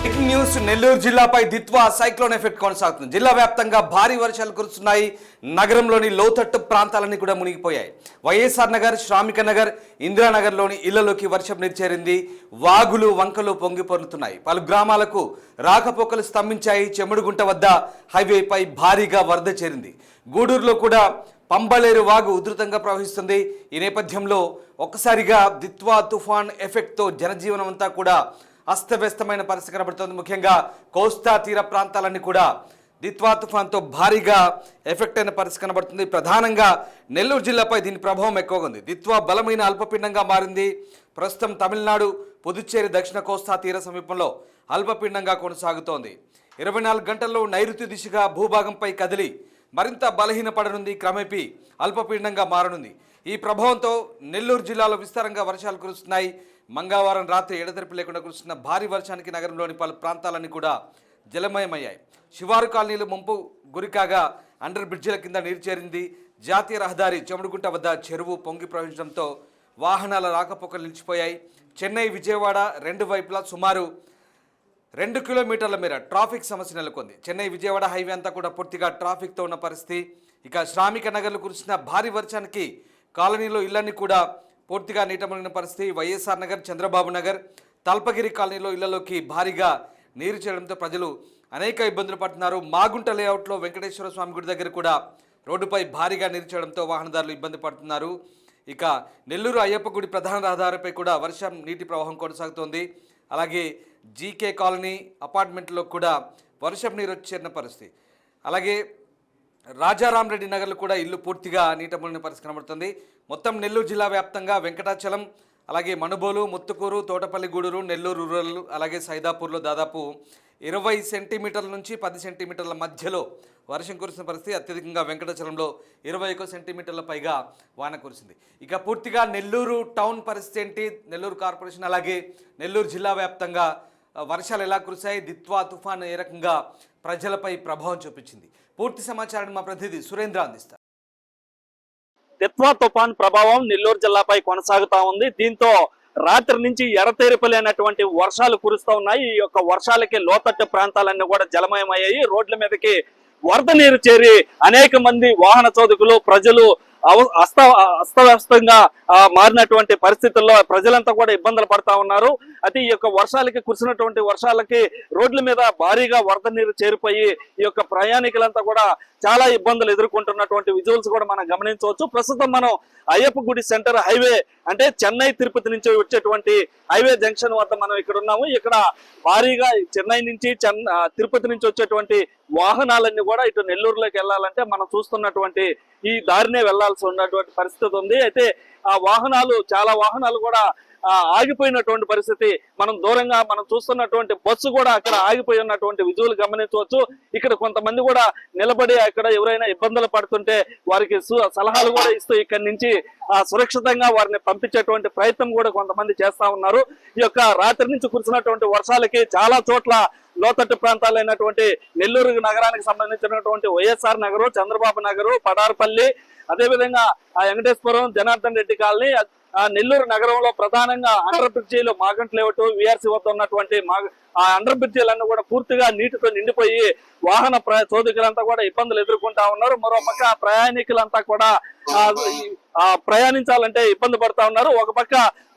Breaking news Nellore జిల్లాపై Ditwah cyclone effect కొనసాగుతుంది. జిల్లా వ్యాప్తంగా భారీ వర్షాలు కురుస్తున్నాయి. నగరంలోని లోతట్టు ప్రాంతాలన్నీ కూడా మునిగిపోయాయి. వైఎస్ఆర్ నగర్, శ్రామిక నగర్, ఇందిరానగర్లోని ఇళ్లలోకి వర్షం నీరు చేరింది. వాగులు వంకలు పొంగి పొర్లుతున్నాయి. పలు గ్రామాలకు రాకపోకలు స్తంభించాయి. చెముడుగుంట వద్ద హైవేపై భారీగా వరద చేరింది. గూడూరులో కూడా పంబలేరు వాగు ఉధృతంగా ప్రవహిస్తుంది. ఈ నేపథ్యంలో ఒక్కసారిగా దిత్వా తుఫాన్ ఎఫెక్ట్తో జనజీవనం అంతా కూడా అస్తవ్యస్తమైన పరిస్థితి కనబడుతోంది. ముఖ్యంగా కోస్తా తీర ప్రాంతాలన్నీ కూడా దిత్వా తుఫాన్తో భారీగా ఎఫెక్ట్ అయిన పరిస్థితి కనబడుతుంది. ప్రధానంగా నెల్లూరు జిల్లాపై దీని ప్రభావం ఎక్కువగా ఉంది. దిత్వా బలమైన అల్పపీడనంగా మారింది. ప్రస్తుతం తమిళనాడు, పుదుచ్చేరి దక్షిణ కోస్తా తీర సమీపంలో అల్పపీడనంగా కొనసాగుతోంది. 24 గంటల్లో నైరుతి దిశగా భూభాగంపై కదిలి మరింత బలహీనపడనుంది. క్రమేపీ అల్పపీడనంగా మారనుంది. ఈ ప్రభావంతో నెల్లూరు జిల్లాలో విస్తారంగా వర్షాలు కురుస్తున్నాయి. మంగళవారం రాత్రి ఎడతెరిపి లేకుండా కురుస్తున్న భారీ వర్షానికి నగరంలోని పలు ప్రాంతాలన్నీ కూడా జలమయమయ్యాయి. శివారు కాలనీలు ముంపు గురికాగా అండర్ బ్రిడ్జిల కింద నీరు చేరింది. జాతీయ రహదారి చెముడుగుంట వద్ద చెరువు పొంగి ప్రవహించడంతో వాహనాల రాకపోకలు నిలిచిపోయాయి. చెన్నై, విజయవాడ రెండు వైపులా సుమారు 2 కిలోమీటర్ల మేర ట్రాఫిక్ సమస్య నెలకొంది. చెన్నై విజయవాడ హైవే అంతా కూడా పూర్తిగా ట్రాఫిక్తో ఉన్న పరిస్థితి. ఇక శ్రామిక నగర్లో కురిసిన భారీ వర్షానికి కాలనీలో ఇళ్లన్నీ కూడా పూర్తిగా నీట మునిగిన పరిస్థితి. వైఎస్ఆర్ నగర్, చంద్రబాబు నగర్, తల్పగిరి కాలనీలో ఇళ్లలోకి భారీగా నీరు చేరడంతో ప్రజలు అనేక ఇబ్బందులు పడుతున్నారు. మాగుంట లేఅవుట్లో వెంకటేశ్వర స్వామి గుడి దగ్గర కూడా రోడ్డుపై భారీగా నీరు చేరడంతో వాహనదారులు ఇబ్బంది పడుతున్నారు. ఇక నెల్లూరు అయ్యప్ప గుడి ప్రధాన రహదారిపై కూడా వర్షం నీటి ప్రవాహం కొనసాగుతోంది. అలాగే జీకే కాలనీ అపార్ట్మెంట్లో కూడా వర్షం నీరు చేరిన పరిస్థితి. అలాగే రాజారాం రెడ్డి నగర్లో కూడా ఇల్లు పూర్తిగా నీట మునిగిన పరిస్థితి కనబడుతుంది. మొత్తం నెల్లూరు జిల్లా వ్యాప్తంగా వెంకటాచలం, అలాగే మనుబోలు, ముత్తుకూరు, తోటపల్లి గూడూరు, నెల్లూరు రూరల్, అలాగే సైదాపూర్లో దాదాపు 20 సెంటీమీటర్ల నుంచి 10 సెంటీమీటర్ల మధ్యలో వర్షం కురిసిన పరిస్థితి. అత్యధికంగా వెంకటాచలంలో 21 సెంటీమీటర్ల పైగా వాన కురిసింది. ఇక పూర్తిగా నెల్లూరు టౌన్ పరిస్థితి ఏంటి, నెల్లూరు కార్పొరేషన్ అలాగే నెల్లూరు జిల్లా వ్యాప్తంగా వర్షాలు ఎలా కురిశాయి, దిత్వా తుఫాను ఏ రకంగా ప్రజలపై ప్రభావం చూపించింది, పూర్తి సమాచారాన్ని మా ప్రతినిధి సురేంద్ర అందిస్తారు. దిత్వా తుఫాన్ ప్రభావం నెల్లూరు జిల్లాపై కొనసాగుతా ఉంది. దీంతో రాత్రి నుంచి ఎడతెరిపలేనటువంటి వర్షాలు కురుస్తూ ఉన్నాయి. ఈ యొక్క వర్షాలకి లోతట్టు ప్రాంతాలన్నీ కూడా జలమయమయ్యాయి. రోడ్ల మీదకి వరద నీరు చేరి అనేక మంది వాహన చోదకులు, ప్రజలు అస్తవ్యస్తంగా మారినటువంటి పరిస్థితుల్లో ప్రజలంతా కూడా ఇబ్బందులు పడతా ఉన్నారు. అయితే ఈ యొక్క వర్షాలకి కురిసినటువంటి వర్షాలకి రోడ్ల మీద భారీగా వరద నీరు చేరిపోయి ఈ యొక్క ప్రయాణికులంతా కూడా చాలా ఇబ్బందులు ఎదుర్కొంటున్నటువంటి విజువల్స్ కూడా మనం గమనించవచ్చు. ప్రస్తుతం మనం అయ్యప్ప గుడి సెంటర్ హైవే అంటే చెన్నై తిరుపతి నుంచి వచ్చేటువంటి హైవే జంక్షన్ వద్ద మనం ఇక్కడ ఉన్నాము. ఇక్కడ భారీగా చెన్నై నుంచి తిరుపతి నుంచి వచ్చేటువంటి వాహనాలన్నీ కూడా ఇటు నెల్లూరులోకి వెళ్ళాలంటే మనం చూస్తున్నటువంటి ఈ దారినే వెళ్లాల్సి ఉన్నటువంటి పరిస్థితి ఉంది. అయితే ఆ చాలా వాహనాలు కూడా ఆగిపోయినటువంటి పరిస్థితి. మనం దూరంగా మనం చూస్తున్నటువంటి బస్సు కూడా అక్కడ ఆగిపోయి ఉన్నటువంటి విజువల్ గమనించవచ్చు. ఇక్కడ కొంతమంది కూడా నిలబడి అక్కడ ఎవరైనా ఇబ్బందులు పడుతుంటే వారికి సలహాలు కూడా ఇస్తూ ఇక్కడి నుంచి సురక్షితంగా వారిని పంపించేటువంటి ప్రయత్నం కూడా కొంతమంది చేస్తా ఉన్నారు. ఈ యొక్క రాత్రి నుంచి కురిసినటువంటి వర్షాలకి చాలా చోట్ల లోతట్టు ప్రాంతాలైనటువంటి నెల్లూరు నగరానికి సంబంధించినటువంటి వైఎస్ఆర్ నగరు, చంద్రబాబు నగరు, పడార్పల్లి, అదేవిధంగా వెంకటేశ్వరం, జనార్దన్ రెడ్డి కాలనీ, నెల్లూరు నగరంలో ప్రధానంగా అండర్ బ్రిడ్జీలు మాగంట్ లేఅవుట్, విఆర్సీ వద్ద ఉన్నటువంటి ఆ అండర్ బ్రిడ్జీలన్నీ కూడా పూర్తిగా నీటితో నిండిపోయి వాహన చోదకులంతా కూడా ఇబ్బందులు ఎదుర్కొంటా ఉన్నారు. మరోపక్క ప్రయాణికులంతా కూడా ప్రయాణించాలంటే ఇబ్బంది పడతా ఉన్నారు. ఒక పక్క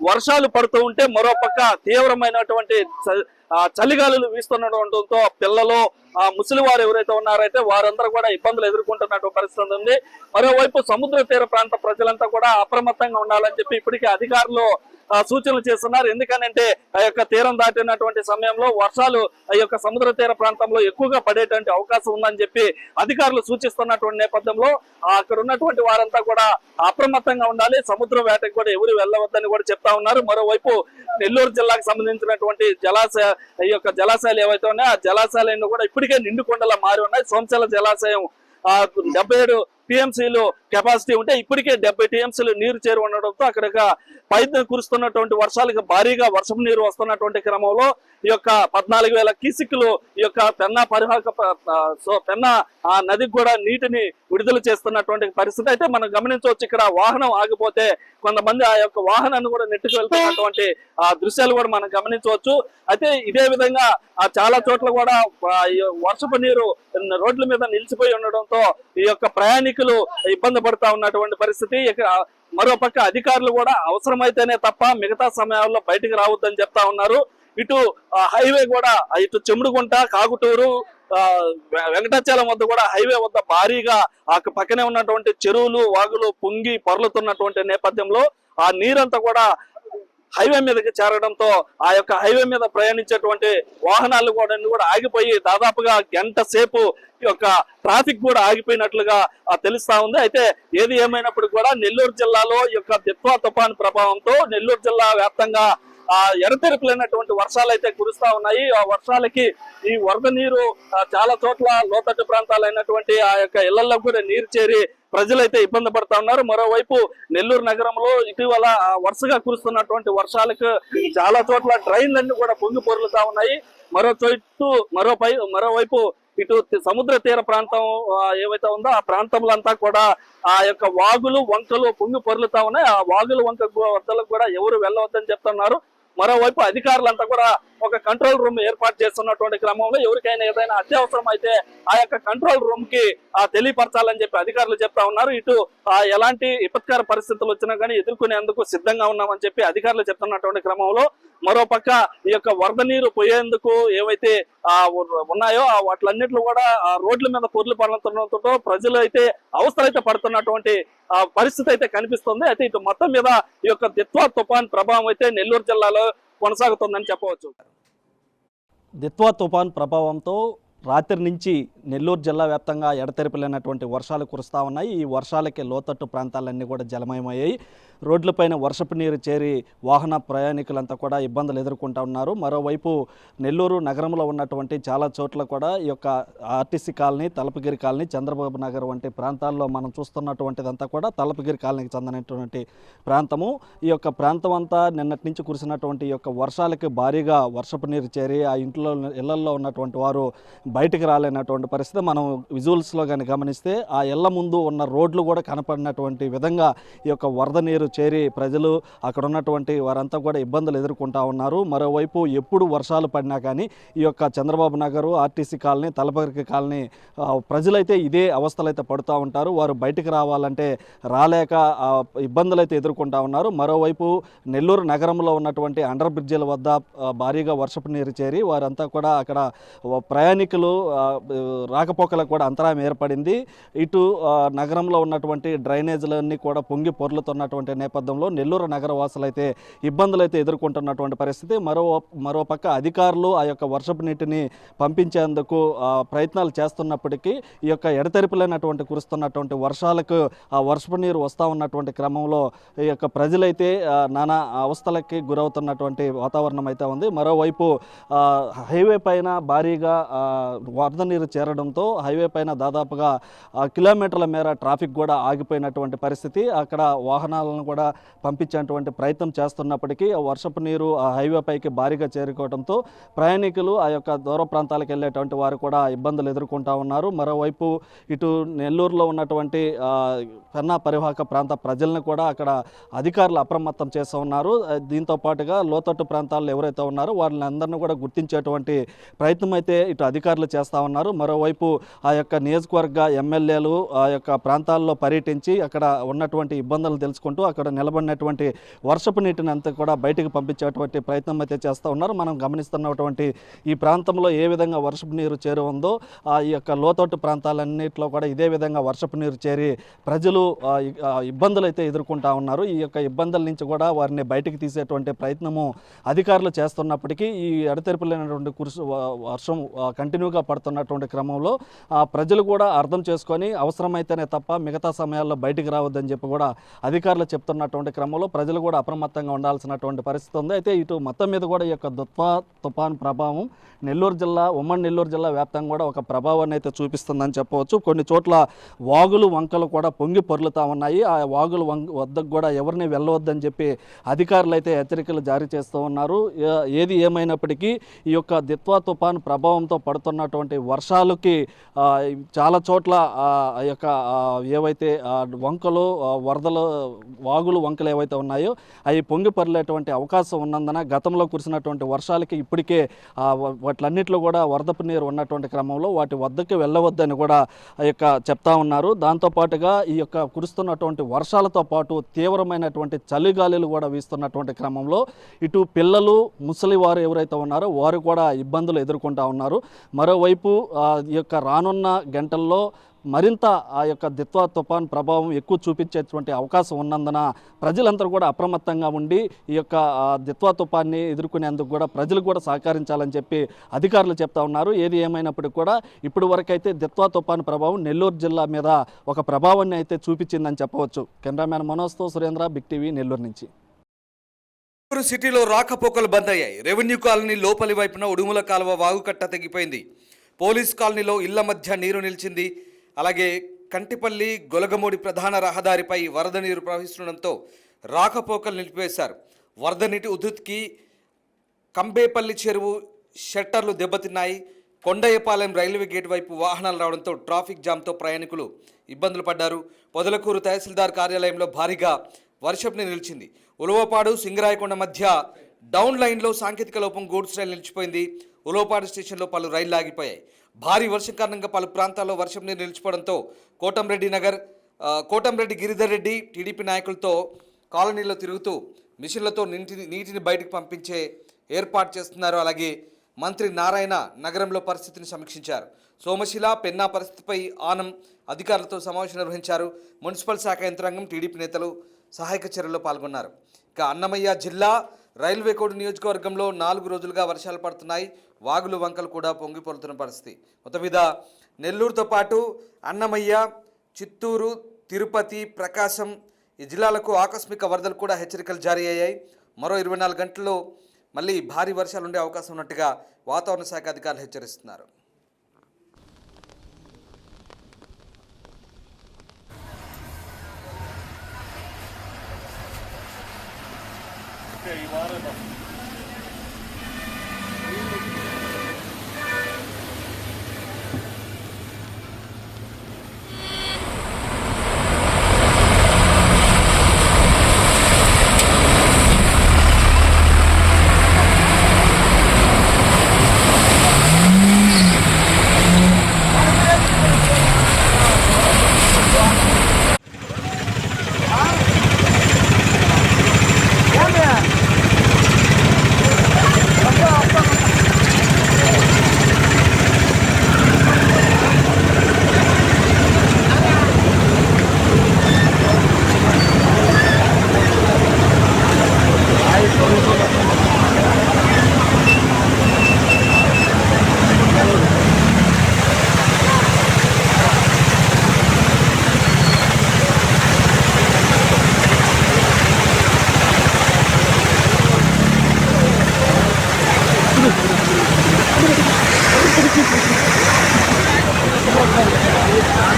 వర్షాలు పడుతూ ఉంటే మరోపక్క తీవ్రమైనటువంటి చలిగాలులు వీస్తుండటంతో పిల్లలు, ముసలి వారు ఎవరైతే ఉన్నారైతే వారందరూ కూడా ఇబ్బందులు ఎదుర్కొంటున్నటువంటి పరిస్థితి ఉంది. మరోవైపు సముద్ర తీర ప్రాంత ప్రజలంతా కూడా అప్రమత్తంగా ఉండాలని చెప్పి ఇప్పటికే అధికారులు సూచనలు చేస్తున్నారు. ఎందుకనంటే ఆ యొక్క తీరం దాటినటువంటి సమయంలో వర్షాలు ఆ యొక్క సముద్ర తీర ప్రాంతంలో ఎక్కువగా పడేటువంటి అవకాశం ఉందని చెప్పి అధికారులు సూచిస్తున్నటువంటి నేపథ్యంలో అక్కడ ఉన్నటువంటి వారంతా కూడా అప్రమత్తంగా ఉండాలి. సముద్ర వేటకు కూడా ఎవరు వెళ్ళవద్దని కూడా చెప్తా ఉన్నారు. మరోవైపు నెల్లూరు జిల్లాకు సంబంధించినటువంటి జలాశయాలు ఏవైతే ఉన్నాయో ఆ జలాశయాలన్నీ కూడా ఇప్పటికే నిండుకొండలా మారి ఉన్నాయి. సోమశల జలాశయం 77 టీఎంసీలు కెపాసిటీ ఉంటే ఇప్పటికే 70 టీఎంసీలు నీరు చేరి ఉండడంతో అక్కడ పైన కురుస్తున్నటువంటి వర్షాలకు భారీగా వర్షపు నీరు వస్తున్నటువంటి క్రమంలో ఈ యొక్క 14,000 క్యూసెక్కులు ఈ యొక్క పెన్నా పరివాహక పెన్నా ఆ నదికి కూడా నీటిని విడుదల చేస్తున్నటువంటి పరిస్థితి అయితే మనం గమనించవచ్చు. ఇక్కడ వాహనం ఆగిపోతే కొంతమంది ఆ యొక్క వాహనాన్ని కూడా నెట్టుకు వెళ్తున్నటువంటి ఆ దృశ్యాలు కూడా మనం గమనించవచ్చు. అయితే ఇదే విధంగా చాలా చోట్ల కూడా వర్షపు నీరు రోడ్ల మీద నిలిచిపోయి ఉండడంతో ఈ యొక్క ప్రయాణికులు ఇబ్బంది పడుతూ ఉన్నటువంటి పరిస్థితి. మరోపక్క అధికారులు కూడా అవసరమైతేనే తప్ప మిగతా సమయాల్లో బయటికి రావద్దని చెప్తా ఉన్నారు. ఇటు హైవే కూడా ఇటు చెముడుగుంట, కాకుటూరు, వెంకటాచలం వద్ద కూడా హైవే వద్ద భారీగా ఆ పక్కనే ఉన్నటువంటి చెరువులు, వాగులు పొంగి పొరలుతున్నటువంటి నేపథ్యంలో ఆ నీరంతా కూడా హైవే మీదకి చేరడంతో ఆ యొక్క హైవే మీద ప్రయాణించేటువంటి వాహనాలు కూడా ఆగిపోయి దాదాపుగా గంట సేపు ఈ యొక్క ట్రాఫిక్ కూడా ఆగిపోయినట్లుగా తెలుస్తా ఉంది. అయితే ఏది ఏమైనప్పుడు కూడా నెల్లూరు జిల్లాలో ఈ యొక్క దిత్వా తుఫాను ప్రభావంతో నెల్లూరు జిల్లా వ్యాప్తంగా ఎడతెరిపిలేనటువంటి వర్షాలు అయితే కురుస్తా ఉన్నాయి. ఆ వర్షాలకి ఈ వరద నీరు చాలా చోట్ల లోతట్టు ప్రాంతాలైనటువంటి ఆ యొక్క ఇళ్లలో కూడా నీరు చేరి ప్రజలైతే ఇబ్బంది పడతా ఉన్నారు. మరోవైపు నెల్లూరు నగరంలో ఇటీవల వరుసగా కురుస్తున్నటువంటి వర్షాలకు చాలా చోట్ల డ్రైన్లన్నీ కూడా పొంగి పొర్లుతా ఉన్నాయి. మరోవైపు ఇటు సముద్ర తీర ప్రాంతం ఏవైతే ఉందో ఆ ప్రాంతంలో అంతా కూడా ఆ యొక్క వాగులు వంకలు పొంగి పొర్లుతా ఉన్నాయి. ఆ వాగులు వంక వద్దలకు కూడా ఎవరు వెళ్ళవద్దని చెప్తున్నారు. మరోవైపు అధికారులంతా కూడా ఒక కంట్రోల్ రూమ్ ఏర్పాటు చేస్తున్నటువంటి క్రమంలో ఎవరికైనా ఏదైనా అత్యవసరం అయితే ఆ యొక్క కంట్రోల్ రూమ్ కి తెలియపరచాలని చెప్పి అధికారులు చెప్తా ఉన్నారు. ఇటు ఎలాంటి విపత్కర పరిస్థితులు వచ్చినా కానీ ఎదుర్కొనేందుకు సిద్ధంగా ఉన్నామని చెప్పి అధికారులు చెప్తున్నటువంటి క్రమంలో మరోపక్క ఈ యొక్క వరద నీరు పోయేందుకు ఏవైతే ఉన్నాయో వాటిలన్నింటిలో కూడా రోడ్ల మీద పొర్లు పడుతుండటంతో ప్రజలు అయితే అవస్థలైతే పడుతున్నటువంటి పరిస్థితి అయితే కనిపిస్తుంది. అయితే ఇటు మొత్తం మీద ఈ యొక్క దిత్వా తుఫాన్ ప్రభావం అయితే నెల్లూరు జిల్లాలో కొనసాగుతుందని చెప్పవచ్చు. దిత్వా తుఫాన్ ప్రభావంతో రాత్రి నుంచి నెల్లూరు జిల్లా వ్యాప్తంగా ఎడతెరిపిలేనటువంటి వర్షాలు కురుస్తూ ఉన్నాయి. ఈ వర్షాలకి లోతట్టు ప్రాంతాలన్నీ కూడా జలమయమయ్యాయి. రోడ్లపైన వర్షపు నీరు చేరి వాహన ప్రయాణికులంతా కూడా ఇబ్బందులు ఎదుర్కొంటూ ఉన్నారు. మరోవైపు నెల్లూరు నగరంలో ఉన్నటువంటి చాలా చోట్ల కూడా ఈ యొక్క RTC colony, Talapagiri colony, Chandrababu Nagar వంటి ప్రాంతాల్లో మనం చూస్తున్నటువంటిదంతా కూడా తలపగిరి కాలనీకి చెందినటువంటి ప్రాంతము. ఈ యొక్క ప్రాంతం అంతా నిన్నటి నుంచి కురిసినటువంటి ఈ యొక్క వర్షాలకి భారీగా వర్షపు నీరు చేరి ఆ ఇళ్లల్లో ఉన్నటువంటి వారు బయటికి రాలేనటువంటి పరిస్థితి. మనం విజువల్స్లో కానీ గమనిస్తే ఆ ఇళ్ల ముందు ఉన్న రోడ్లు కూడా కనపడినటువంటి విధంగా ఈ యొక్క వరద నీరు చేరి ప్రజలు అక్కడ ఉన్నటువంటి వారంతా కూడా ఇబ్బందులు ఎదుర్కొంటా ఉన్నారు. మరోవైపు ఎప్పుడు వర్షాలు పడినా కానీ ఈ యొక్క Chandrababu Nagar, RTC colony, Talapagiri colony ప్రజలైతే ఇదే అవస్థలు అయితే పడుతూ ఉంటారు. వారు బయటికి రావాలంటే రాలేక ఇబ్బందులు అయితే ఎదుర్కొంటా ఉన్నారు. మరోవైపు నెల్లూరు నగరంలో ఉన్నటువంటి అండర్ బ్రిడ్జిల వద్ద భారీగా వర్షపు నీరు చేరి వారంతా కూడా అక్కడ ప్రయాణికులు రాకపోకలకు కూడా అంతరాయం ఏర్పడింది. ఇటు నగరంలో ఉన్నటువంటి డ్రైనేజీలన్నీ కూడా పొంగి పొర్లుతున్నటువంటి నేపథ్యంలో నెల్లూరు నగర వాసులు అయితే ఇబ్బందులు అయితే ఎదుర్కొంటున్నటువంటి పరిస్థితి. మరోపక్క అధికారులు ఆ యొక్క వర్షపు నీటిని పంపించేందుకు ప్రయత్నాలు చేస్తున్నప్పటికీ ఈ యొక్క ఎడతెరిపిలేనటువంటి కురుస్తున్నటువంటి వర్షాలకు ఆ వర్షపు నీరు వస్తూ ఉన్నటువంటి క్రమంలో ఈ యొక్క ప్రజలైతే నానా అవస్థలకి గురవుతున్నటువంటి వాతావరణం అయితే ఉంది. మరోవైపు హైవే పైన భారీగా వరద నీరు చేరడంతో హైవే పైన దాదాపుగా కిలోమీటర్ల మేర ట్రాఫిక్ కూడా ఆగిపోయినటువంటి పరిస్థితి. అక్కడ వాహనాలను కూడా పంపించేటువంటి ప్రయత్నం చేస్తున్నప్పటికీ వర్షపు నీరు ఆ హైవే పైకి భారీగా చేరుకోవడంతో ప్రయాణికులు ఆ యొక్క దూర ప్రాంతాలకు వెళ్ళేటువంటి వారు కూడా ఇబ్బందులు ఎదుర్కొంటూ ఉన్నారు. మరోవైపు ఇటు నెల్లూరులో ఉన్నటువంటి పెన్నా పరివాహక ప్రాంత ప్రజలను కూడా అక్కడ అధికారులు అప్రమత్తం చేస్తూ ఉన్నారు. దీంతో పాటుగా లోతట్టు ప్రాంతాల్లో ఎవరైతే ఉన్నారో వాళ్ళని అందరినీ కూడా గుర్తించేటువంటి ప్రయత్నం అయితే ఇటు అధికారులు చేస్తూ ఉన్నారు. మరోవైపు ఆ యొక్క నియోజకవర్గ ఎమ్మెల్యేలు ఆ యొక్క ప్రాంతాల్లో పర్యటించి అక్కడ ఉన్నటువంటి ఇబ్బందులు తెలుసుకుంటూ అక్కడ నిలబడినటువంటి వర్షపు నీటిని అంతా కూడా బయటకు పంపించేటువంటి ప్రయత్నం అయితే చేస్తూ ఉన్నారు. మనం గమనిస్తున్నటువంటి ఈ ప్రాంతంలో ఏ విధంగా వర్షపు నీరు చేరి ఉందో ఈ యొక్క లోతట్టు ప్రాంతాలన్నింటిలో కూడా ఇదే విధంగా వర్షపు నీరు చేరి ప్రజలు ఇబ్బందులు అయితే ఎదుర్కొంటా ఉన్నారు. ఈ యొక్క ఇబ్బందుల నుంచి కూడా వారిని బయటికి తీసేటువంటి ప్రయత్నము అధికారులు చేస్తున్నప్పటికీ ఈ ఎడతెరిపిలేనటువంటి వర్షం కంటిన్యూగా పడుతున్నటువంటి క్రమంలో ప్రజలు కూడా అర్థం చేసుకొని అవసరమైతేనే తప్ప మిగతా సమయాల్లో బయటికి రావద్దని చెప్పి కూడా అధికారులు చెప్తున్నటువంటి క్రమంలో ప్రజలు కూడా అప్రమత్తంగా ఉండాల్సినటువంటి పరిస్థితి ఉంది. అయితే ఇటు మొత్తం మీద కూడా ఈ యొక్క దిత్వా తుఫాన్ ప్రభావం నెల్లూరు జిల్లా, ఉమ్మడి నెల్లూరు జిల్లా వ్యాప్తంగా కూడా ఒక ప్రభావాన్ని అయితే చూపిస్తుందని చెప్పవచ్చు. కొన్ని చోట్ల వాగులు వంకలు కూడా పొంగి పొర్లుతూ ఉన్నాయి. ఆ వాగులు వద్దకు కూడా ఎవరిని వెళ్ళవద్దని చెప్పి అధికారులు అయితే హెచ్చరికలు జారీ చేస్తూ ఉన్నారు. ఏది ఏమైనప్పటికీ ఈ యొక్క దిత్వా తుఫాన్ ప్రభావంతో పడుతున్నటువంటి వర్షాలకి చాలా చోట్ల ఆ యొక్క ఏవైతే వంకలు, వరదలు, వాగులు, వంకలు ఏవైతే ఉన్నాయో అవి పొంగి పొర్లేటువంటి అవకాశం ఉన్నందున గతంలో కురిసినటువంటి వర్షాలకి ఇప్పటికే వాటిలన్నింటిలో కూడా వరదపు నీరు ఉన్నటువంటి క్రమంలో వాటి వద్దకు వెళ్ళవద్దని కూడా చెప్తా ఉన్నారు. దాంతోపాటుగా ఈ యొక్క కురుస్తున్నటువంటి వర్షాలతో పాటు తీవ్రమైనటువంటి చలిగాలులు కూడా వీస్తున్నటువంటి క్రమంలో ఇటు పిల్లలు, ముసలి వారు ఎవరైతే ఉన్నారో వారు కూడా ఇబ్బందులు ఎదుర్కొంటూ ఉన్నారు. మరోవైపు ఈ యొక్క రానున్న గంటల్లో మరింత ఆ యొక్క దిత్వా తుఫాన్ ప్రభావం ఎక్కువ చూపించేటువంటి అవకాశం ఉన్నందున ప్రజలందరూ కూడా అప్రమత్తంగా ఉండి ఈ యొక్క దిత్వా తుఫాన్ని ఎదుర్కొనేందుకు కూడా ప్రజలు కూడా సహకరించాలని చెప్పి అధికారులు చెప్తా ఉన్నారు. ఏది ఏమైనప్పటికీ కూడా ఇప్పటి వరకైతే దిత్వా తుఫాన్ ప్రభావం నెల్లూరు జిల్లా మీద ఒక ప్రభావాన్ని అయితే చూపించిందని చెప్పవచ్చు. కెమెరామ్యాన్ మనోజ్తో సురేంద్ర, బిగ్ టీవీ, నెల్లూరు నుంచి. సిటీలో రాకపోకలు బంద్ అయ్యాయి. రెవెన్యూ కాలనీ లోపలి వైపున ఉడుముల కాలువ వాగుకట్ట తెగిపోయింది. పోలీస్ కాలనీలో ఇళ్ల మధ్య నీరు నిలిచింది. అలాగే కంటిపల్లి గొలగమూడి ప్రధాన రహదారిపై వరద నీరు ప్రవహిస్తుండడంతో రాకపోకలు నిలిపివేశారు. వరద నీటి ఉధృతికి కంబేపల్లి చెరువు షట్టర్లు దెబ్బతిన్నాయి. కొండయ్యపాలెం రైల్వే గేట్ వైపు వాహనాలు రావడంతో ట్రాఫిక్ జామ్తో ప్రయాణికులు ఇబ్బందులు పడ్డారు. పొదలకూరు తహసీల్దార్ కార్యాలయంలో భారీగా వర్షపు నీరు నిలిచింది. ఉలవపాడు, సింగరాయకొండ మధ్య డౌన్ లైన్లో సాంకేతిక లోపం గూడ్స్ రైలు నిలిచిపోయింది. ఉలవపాడు స్టేషన్లో పలు రైళ్లు ఆగిపోయాయి. భారీ వర్షం కారణంగా పలు ప్రాంతాల్లో వర్షం నీరు నిలిచిపోవడంతో కోటంరెడ్డి గిరిధర్ రెడ్డి టీడీపీ నాయకులతో కాలనీలో తిరుగుతూ మిషన్లతో నీటిని బయటకు పంపించే ఏర్పాటు చేస్తున్నారు. అలాగే మంత్రి నారాయణ నగరంలో పరిస్థితిని సమీక్షించారు. సోమశిల, పెన్నా పరిస్థితిపై ఆనం అధికారులతో సమావేశం నిర్వహించారు. మున్సిపల్ శాఖ యంత్రాంగం, టీడీపీ నేతలు సహాయక చర్యల్లో పాల్గొన్నారు. ఇక అన్నమయ్య జిల్లా రైల్వేకోడు నియోజకవర్గంలో 4 రోజులుగా వర్షాలు పడుతున్నాయి. వాగులు, వంకలు కూడా పొంగి పొరుతున్న పరిస్థితి. మొత్తం మీద నెల్లూరుతో పాటు అన్నమయ్య, చిత్తూరు, తిరుపతి, ప్రకాశం ఈ జిల్లాలకు ఆకస్మిక వరదలు కూడా హెచ్చరికలు జారీ అయ్యాయి. మరో 24 గంటల్లో మళ్ళీ భారీ వర్షాలు ఉండే అవకాశం ఉన్నట్టుగా వాతావరణ శాఖ అధికారులు హెచ్చరిస్తున్నారు.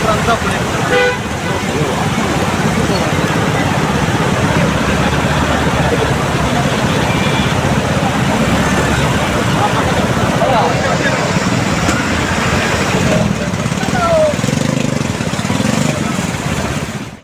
Transa